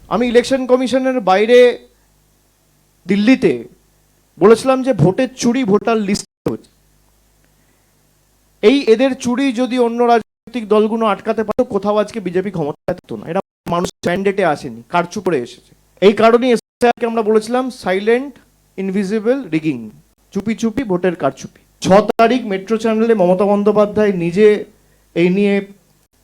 আমি ইলেকশন কমিশনের বাইরে দিল্লিতে বলেছিলাম যে ভোটের চুরি ভোটার লিস্ট হচ্ছে, এই এদের চুরি যদি অন্য রাজনৈতিক দলগুলো আটকাতে পারতো কোথাও আজকে বিজেপি ক্ষমতায় থাকতো না। এটা মানুষ ম্যান্ডেটে আসেনি, কারচুপ করে এসেছে। এই কারণেই এসআইআরকে আমরা বলেছিলাম সাইলেন্ট ইনভিজিবল রিগিং, চুপি চুপি ভোটের কারচুপি। 6 তারিখ মেট্রো চ্যানেলে মমতা বন্দ্যোপাধ্যায় নিজে এই নিয়ে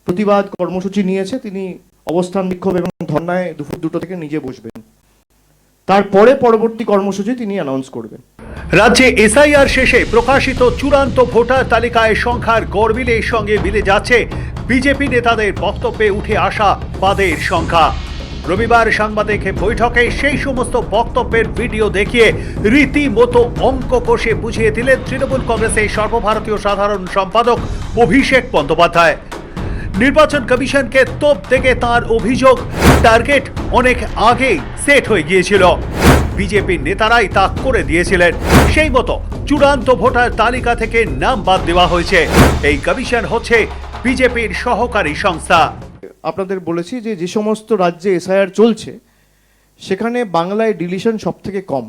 প্রতিবাদ কর্মসূচি নিয়েছে। তিনি অবস্থান বিক্ষোভ এবং ধর্নায় দুপুর 2টো থেকে নিজে বসবেন, তারপরে পরবর্তী কর্মসূচি তিনি অ্যানাউন্স করবেন। রাজ্যে এসআইআর শেষে প্রকাশিত চূড়ান্ত ভোটার তালিকায় সংখ্যার গড়মিলের সঙ্গে মিলে যাচ্ছে বিজেপি নেতাদের বক্তব্যে উঠে আসা বাদের সংখ্যা। রবিবার সাংবাদিক বৈঠকে সেই সমস্ত বক্তব্যের ভিডিও দেখিয়ে রীতিমতো অঙ্ক কষে বুঝিয়ে দিলেন তৃণমূল কংগ্রেসের সর্বভারতীয় সাধারণ সম্পাদক অভিষেক বন্দ্যোপাধ্যায়। নির্বাচন কমিশনকে তোপ থেকে তার অভিযোগ টার্গেট অনেক আগেই সেট হয়ে গিয়েছিল, বিজেপির নেতারাই তা করে দিয়েছিলেন। সেই মতো চূড়ান্ত ভোটার তালিকা থেকে নাম বাদ দেওয়া হয়েছে। এই কমিশন হচ্ছে বিজেপির সহকারী সংস্থা। আপনাদের বলেছি যে যে সমস্ত রাজ্যে এসআইআর চলছে সেখানে বাংলায় ডিলিশন সব থেকে কম,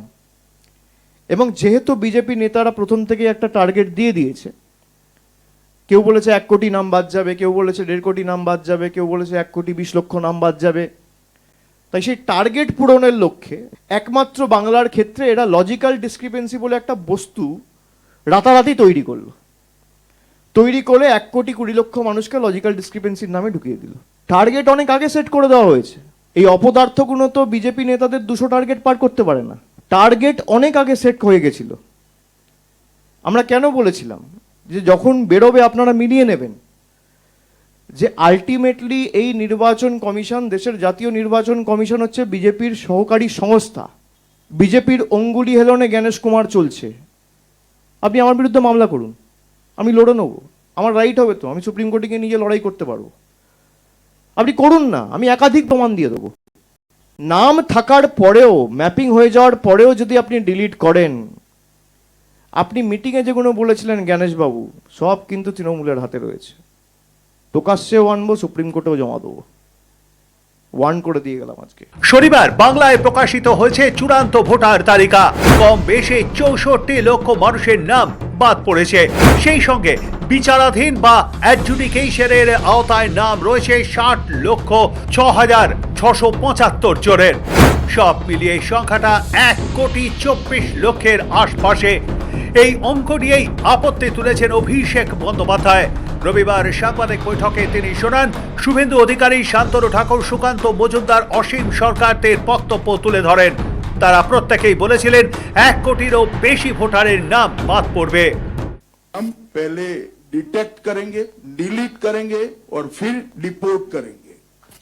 এবং যেহেতু বিজেপি নেতারা প্রথম থেকে একটা টার্গেট দিয়ে দিয়েছে, কেউ বলেছে 1 কোটি নাম বাদ যাবে, কেউ বলেছে 1.5 কোটি নাম বাদ যাবে, কেউ বলেছে 1,20,00,000 নাম বাদ যাবে, তাই সেই টার্গেট পূরণের লক্ষ্যে একমাত্র বাংলার ক্ষেত্রে এরা লজিক্যাল ডিসক্রিপেন্সি বলে একটা বস্তু রাতারাতি তৈরি করলো। তৈরি করে 1,20,00,000 মানুষকে লজিক্যাল ডিসক্রিপেন্সির নামে ঢুকিয়ে দিল। টার্গেট অনেক আগে সেট করে দেওয়া হয়েছে। এই অপদার্থগুলো তো বিজেপি নেতাদের 200 টার্গেট পার করতে পারে না। টার্গেট অনেক আগে সেট হয়ে গেছিল। আমরা কেন বলেছিলাম যে যখন বেরোবে আপনারা মিলিয়ে নেবেন যে আলটিমেটলি এই নির্বাচন কমিশন, দেশের জাতীয় নির্বাচন কমিশন হচ্ছে বিজেপির সহকারী সংস্থা। বিজেপির অঙ্গুলি হেলনে জ্ঞানেশ কুমার চলছে। আপনি আমার বিরুদ্ধে মামলা করুন, আমি লড়ে নেবো, আমার রাইট হবে তো, আমি সুপ্রিম কোর্টে গিয়ে নিজে লড়াই করতে পারবো। আপনি করুন না, আমি একাধিক প্রমাণ দিয়ে দেবো। নাম থাকার পরেও, ম্যাপিং হয়ে যাওয়ার পরেও যদি আপনি ডিলিট করেন, আপনি মিটিংয়ে যেগুলো বলেছিলেন জ্ঞানেশবাবু, সব কিন্তু তৃণমূলের হাতে রয়েছে। প্রকাশ্যেও আনবো, সুপ্রিম কোর্টেও জমা দেবো। ওয়ার্ন করে দিয়ে গেলাম আজকে। শনিবার বাংলায় প্রকাশিত হয়েছে চূড়ান্ত ভোটার তালিকা। কম বেশি 64 লক্ষ মানুষের নাম বাদ পড়েছে। সেই সঙ্গে বিচারাধীন বা অ্যাডজুডিকেশনের আওতায় নাম রয়েছে 60,06,675 জনের। সব মিলিয়ে সংখ্যাটা 1,24,00,000 আশপাশে। এই অঙ্ক নিয়েই আপত্তি তুলেছেন অভিষেক বন্দ্যোপাধ্যায়। রবিবার সাংবাদিক বৈঠকে তিনি শোনান শুভেন্দু অধিকারী, শান্তনু ঠাকুর, সুকান্ত মজুমদার, অসীম সরকারদের বক্তব্য তুলে ধরেন। তারা প্রত্যেকেই বলেছিলেন 1 কোটিরও বেশি ভোটারের নাম বাদ পড়বে। हम पहले डिटेक्ट करेंगे, डिलीट करेंगे और फिर डिपोर्ट करेंगे।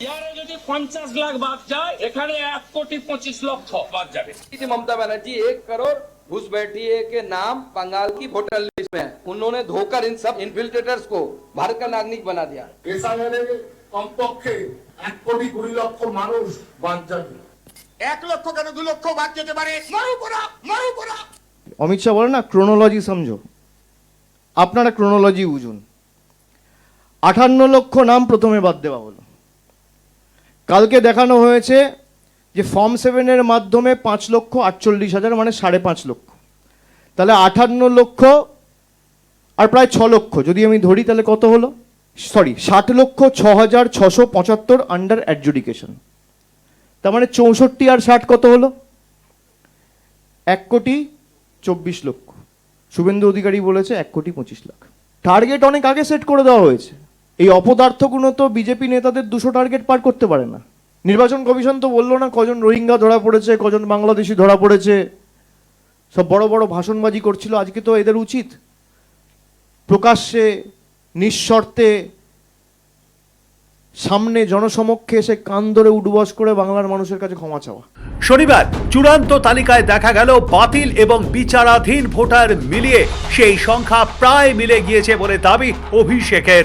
यार যদি 50 লাখ বাদ যায়, এখানে 1,25,00,000 বাদ যাবে। ममता बनर्जी 1 करोड़ घुसपैठिए के नाम बंगाल की वोटर लिस्ट में है। उन्होंने धोकर इन सब इन्फिल्ट्रेटर्स को भारत का नागरिक बना दिया। এসআইআরে কমপক্ষে 1,20,00,000 মানুষ বাদ যাবে। 1 লক্ষ কেন 2 লক্ষ বাদ যেতে পারে। মারু পড়া। অমিত শাহ বলে না ক্রোনোলজি সমঝো, আপনারা ক্রোনোলজি বুঝুন। 58 লক্ষ নাম প্রথমে বাদ দেওয়া হলো। কালকে দেখানো হয়েছে যে ফর্ম 7 এর মাধ্যমে 5,48,000, মানে 5.5 লক্ষ। তাহলে 58 লক্ষ আর প্রায় 6 লক্ষ যদি আমি ধরি, তাহলে কত হলো? 60,06,675 আন্ডার অ্যাডজুডিকেশন। তার মানে 64 আর 60 কত হলো? 1,24,00,000। শুভেন্দু অধিকারী বলেছে 1,25,00,000। টার্গেট অনেক আগে সেট করে দেওয়া হয়েছে। এই অপদার্থগুলো তো বিজেপি নেতাদের 200 টার্গেট পার করতে পারে না। নির্বাচন কমিশন তো বললো না কজন রোহিঙ্গা ধরা পড়েছে, কজন বাংলাদেশি ধরা পড়েছে, সব বড় বড় ভাষণবাজি করছিল। আজকে তো এদের উচিত প্রকাশ্যে নিঃশর্তে সামনে জনসমক্ষে এসে কান ধরে উঠবস করে বাংলার মানুষের কাছে ক্ষমা চাওয়া। শনিবার চূড়ান্ত তালিকায় দেখা গেল বাতিল এবং বিচারাধীন ভোটার মিলিয়ে সেই সংখ্যা প্রায় মিলে গিয়েছে বলে দাবি অভিষেকের।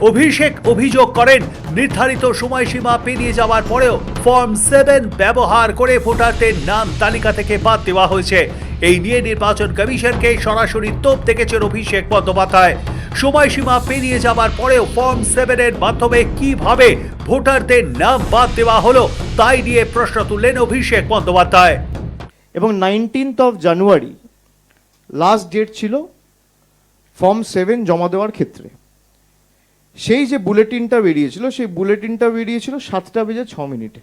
অভিষেক অভিযোগ করেন নির্ধারিত সময়সীমা পেরিয়ে যাওয়ার পরেও ফর্ম 7 ব্যবহার করে ভোটারদের নাম তালিকা থেকে বাদ দেওয়া হয়েছে। এই নিয়ে নির্বাচন কমিশনকে সরাসরি তোপ দেখেছেন অভিষেক বন্দ্যোপাধ্যায়। সময়সীমা পেরিয়ে যাবার পরেও ফর্ম 7 এর মাধ্যমে কিভাবে ভোটারদের নাম বাদ দেওয়া হলো তাই নিয়ে প্রশ্ন তুললেন অভিষেক বন্দ্যোপাধ্যায়। এবং 19th of January last date ছিল ফর্ম 7 জমা দেওয়ার ক্ষেত্রে। সেই যে বুলেটিনটা বেরিয়েছিল, সেই বুলেটিনটা বেরিয়েছিল 7:06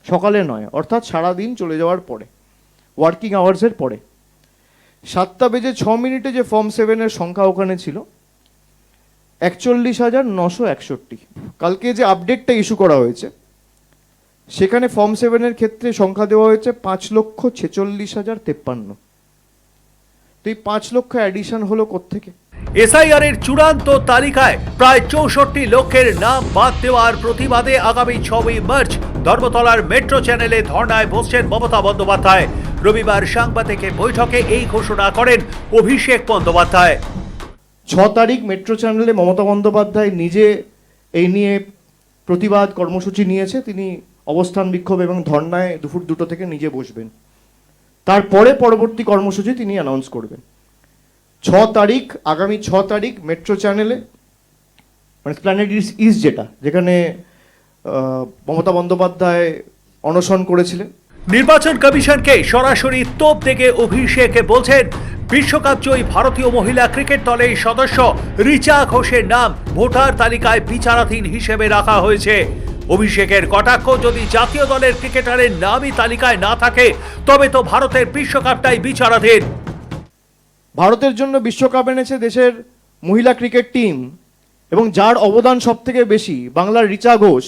সকালে নয়, অর্থাৎ সারাদিন চলে যাওয়ার পরে, ওয়ার্কিং আওয়ার্সের পরে। 7:06 যে ফর্ম 7 এর সংখ্যা ওখানে ছিল 41,961। কালকে যে আপডেটটা ইস্যু করা হয়েছে সেখানে ফর্ম 7 এর ক্ষেত্রে সংখ্যা দেওয়া হয়েছে 5,46,053। তো এই 5 লক্ষ অ্যাডিশন হলো কোত্থেকে? এসআইআর এর চূড়ান্ত তালিকায় প্রায় 64 লক্ষের নাম বাদ দেওয়ার প্রতিবাদে আগামী 6 মার্চ ধর্মতলার মেট্রো চ্যানেলে ধর্নায় বসছেন মমতা বন্দ্যোপাধ্যায়। রবিবার সাংবাদিকের বৈঠকে এই ঘোষণা করেন অভিষেক বন্দ্যোপাধ্যায়। 6 তারিখ মেট্রো চ্যানেলে মমতা বন্দ্যোপাধ্যায় নিজে এই নিয়ে প্রতিবাদ কর্মসূচি নিয়েছে। তিনি অবস্থান বিক্ষোভ এবং ধর্নায় দুপুর 2টো থেকে নিজে বসবেন। তারপরে পরবর্তী কর্মসূচি তিনি অ্যানাউন্স করবেন। 6 তারিখ, আগামী 6 তারিখ মেট্রো চ্যানেলে, মানে প্ল্যানেট ইস্ট যেখানে মমতা বন্দ্যোপাধ্যায় অনশন করেছিলেন। নির্বাচন কমিশনকে সরাসরি তোপ দেখে অভিষেক বলছেন বিশ্বকাপ জয়ী ভারতীয় মহিলা ক্রিকেট দলের সদস্য রিচা ঘোষের নাম ভোটার তালিকায় বিচারাধীন হিসেবে রাখা হয়েছে। অভিষেকের কটাক্ষ, যদি জাতীয় দলের ক্রিকেটারের নামই তালিকায় না থাকে তবে তো ভারতের বিশ্বকাপটাই বিচারাধীন। ভারতের জন্য বিশ্বকাপ এনেছে দেশের মহিলা ক্রিকেট টিম, এবং যার অবদান সব থেকে বেশি বাংলার রিচা ঘোষ,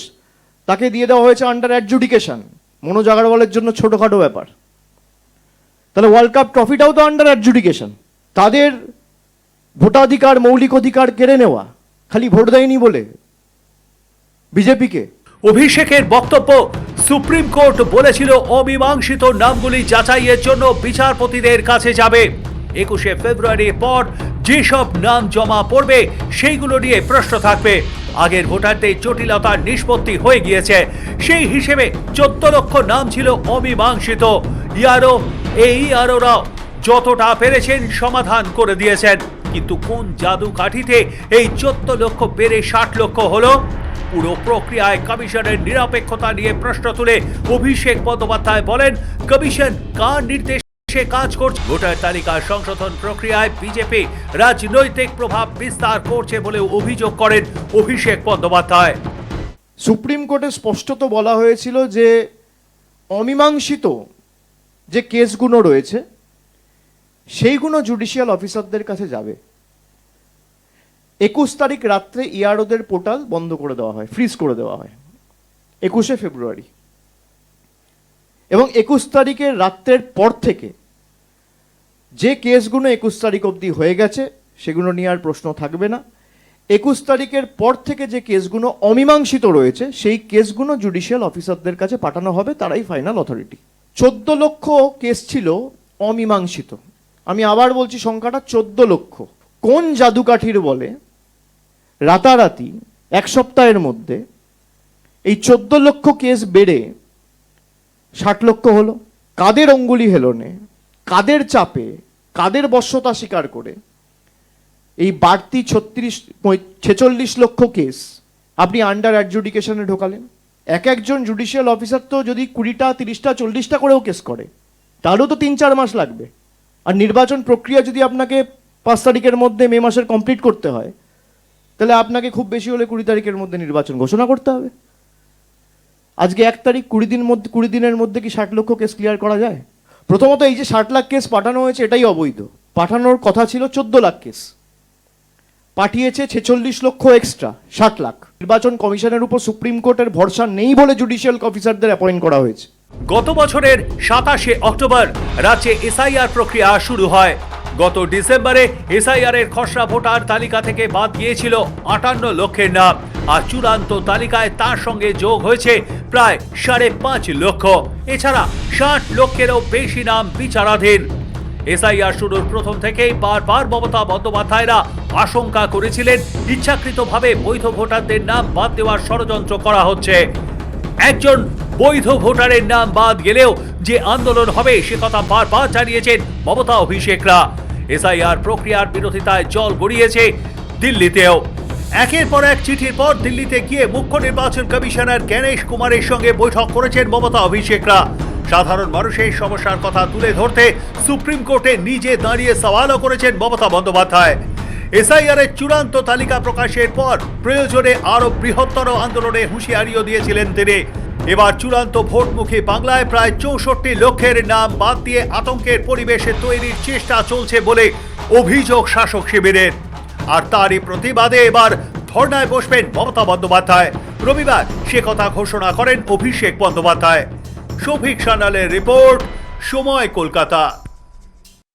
তাকে দিয়ে দেওয়া হয়েছে আন্ডার অ্যাডজুডিকেশন। মনোজ আগরওয়ালের জন্য ছোটখাটো ব্যাপার। তাহলে ওয়ার্ল্ড কাপ ট্রফিটাও তো আন্ডার অ্যাডজুডিকেশন। তাদের ভোটাধিকার, মৌলিক অধিকার কেড়ে নেওয়া, খালি ভোট দেয়নি বলে বিজেপিকে। অভিষেকের বক্তব্য, সুপ্রিম কোর্ট বলেছিল অমীমাংসিত নামগুলি যাচাইয়ের জন্য বিচারপতিদের কাছে যাবে। 21 ফেব্রুয়ারির পর যেসব নাম জমা পড়বে সেইগুলো নিয়ে প্রশ্ন থাকবে। আগের ভোটারদের জটিলতার নিষ্পত্তি হয়ে গিয়েছে, সেই হিসেবে 14 লক্ষ নাম ছিল অমীমাংসিত। ইআরওরাও যতটা পেরেছেন সমাধান করে দিয়েছেন, কিন্তু কোন জাদু কাঠিতে এই 14 লক্ষ বেড়ে 60 লক্ষ হলো? পুরো প্রক্রিয়ায় কমিশনের নিরপেক্ষতা নিয়ে প্রশ্ন তুলে অভিষেক বন্দ্যোপাধ্যায় বলেন, কমিশন কার নির্দেশে কাজ করছে? ভোটার তালিকা সংশোধন প্রক্রিয়ায় বিজেপি রাজনৈতিক প্রভাব বিস্তার করছে বলে অভিযোগ করেন অভিষেক বন্দ্যোপাধ্যায়। সুপ্রিম কোর্টে স্পষ্টত বলা হয়েছিল যে অমীমাংসিত যে কেসগুলো রয়েছে সেইগুলো জুডিশিয়াল অফিসারদের কাছে যাবে। 21 তারিখ রাত্রে ইআরওদের পোর্টাল বন্ধ করে দেওয়া হয়, ফ্রিজ করে দেওয়া হয় 21শে ফেব্রুয়ারি। এবং 21 তারিখের রাত্রের পর থেকে যে কেসগুলো 21 তারিখ অবধি হয়ে গেছে সেগুলো নিয়ে আর প্রশ্ন থাকবে না। 21 তারিখের পর থেকে যে কেসগুলো অমীমাংসিত রয়েছে সেই কেসগুলো জুডিশিয়াল অফিসারদের কাছে পাঠানো হবে, তারাই ফাইনাল অথরিটি। 14 লক্ষ কেস ছিল অমীমাংসিত। আমি আবার বলছি, সংখ্যাটা 14 লক্ষ। কোন জাদুকাঠির বলে রাতারাতি 1 সপ্তাহের মধ্যে এই 14 লক্ষ কেস বেড়ে 60 লক্ষ হলো? কাদের অঙ্গুলি হেলনে, কাদের চাপে, কাদের বশ্যতা স্বীকার করে এই বাড়তি 46 লক্ষ কেস আপনি আন্ডার অ্যাডজুডিকেশনে ঢোকালেন? একজন জুডিশিয়াল অফিসার তো যদি 20টা, 30টা, 40টা করেও কেস করে তাহলেও তো 3-4 মাস লাগবে। আর নির্বাচন প্রক্রিয়া যদি আপনাকে 5 তারিখের মধ্যে মে মাসের কমপ্লিট করতে হয়, তাহলে আপনাকে খুব বেশি হলে 20 তারিখের মধ্যে নির্বাচন ঘোষণা করতে হবে। আজকে 1 তারিখ, 20 দিনের মধ্যে কি 60 লক্ষ কেস ক্লিয়ার করা যায়? প্রথমত এই যে 60 লাখ কেস পাঠানো হয়েছে এটাই অবৈধ। পাঠানোর কথা ছিল 14 লাখ কেস, পাঠিয়েছে 46 লক্ষ এক্সট্রা, 60 লাখ। নির্বাচন কমিশনের উপর সুপ্রিম কোর্টের ভরসা নেই বলে জুডিশিয়াল অফিসারদের অ্যাপয়েন্ট করা হয়েছে। গত বছরের 27শে অক্টোবর রাজ্যে এসআইআর প্রক্রিয়া শুরু হয়। গত ডিসেম্বরে এসআইআর এর খসড়া ভোটার তালিকা থেকে বাদ গিয়েছিল 58 লক্ষের নাম, আর চূড়ান্ত তালিকায় তার সঙ্গে যোগ হয়েছে প্রায় 5.5 লক্ষ। এছাড়া 60 লক্ষেরও বেশি নাম বিচারাধীন। এসআইআর শুরুর প্রথম থেকেই বারবার মমতা বন্দ্যোপাধ্যায়রা আশঙ্কা করেছিলেন ইচ্ছাকৃতভাবে বৈধ ভোটারদের নাম বাদ দেওয়ার ষড়যন্ত্র করা হচ্ছে। একজন বৈধ ভোটারের নাম বাদ গেলেও যে আন্দোলন হবে সে কথা বারবার জানিয়েছেন মমতা অভিষেকরা। এসআইআর প্রক্রিয়ার বিরোধিতায় জল গড়িয়েছে দিল্লিতেও। একের পর এক চিঠির পর দিল্লিতে গিয়ে মুখ্য নির্বাচন কমিশনার গণেশ কুমারের সঙ্গে বৈঠক করেছেন মমতা অভিষেকরা। সাধারণ মানুষের সমস্যার কথা তুলে ধরতে সুপ্রিম কোর্টে নিজে দাঁড়িয়ে সওয়ালও করেছেন মমতা বন্দ্যোপাধ্যায়। এসআইআর এর চূড়ান্ত তালিকা প্রকাশের পর প্রয়োজনে আরো বৃহত্তর আন্দোলনে হুঁশিয়ারিও দিয়েছিলেন তিনি। এবার চূড়ান্ত ভোটমুখী বাংলায় প্রায় 64 লক্ষের নাম বাদ দিয়ে আতঙ্কের পরিবেশে তৈরির চেষ্টা চলছে বলে অভিযোগ শাসক শিবিরের। আর তারই প্রতিবাদে এবার ধর্নায় বসবেন মমতা বন্দ্যোপাধ্যায়। রবিবার সে কথা ঘোষণা করেন অভিষেক বন্দ্যোপাধ্যায়। শফিক সান্যালের রিপোর্ট, সময়, কলকাতা।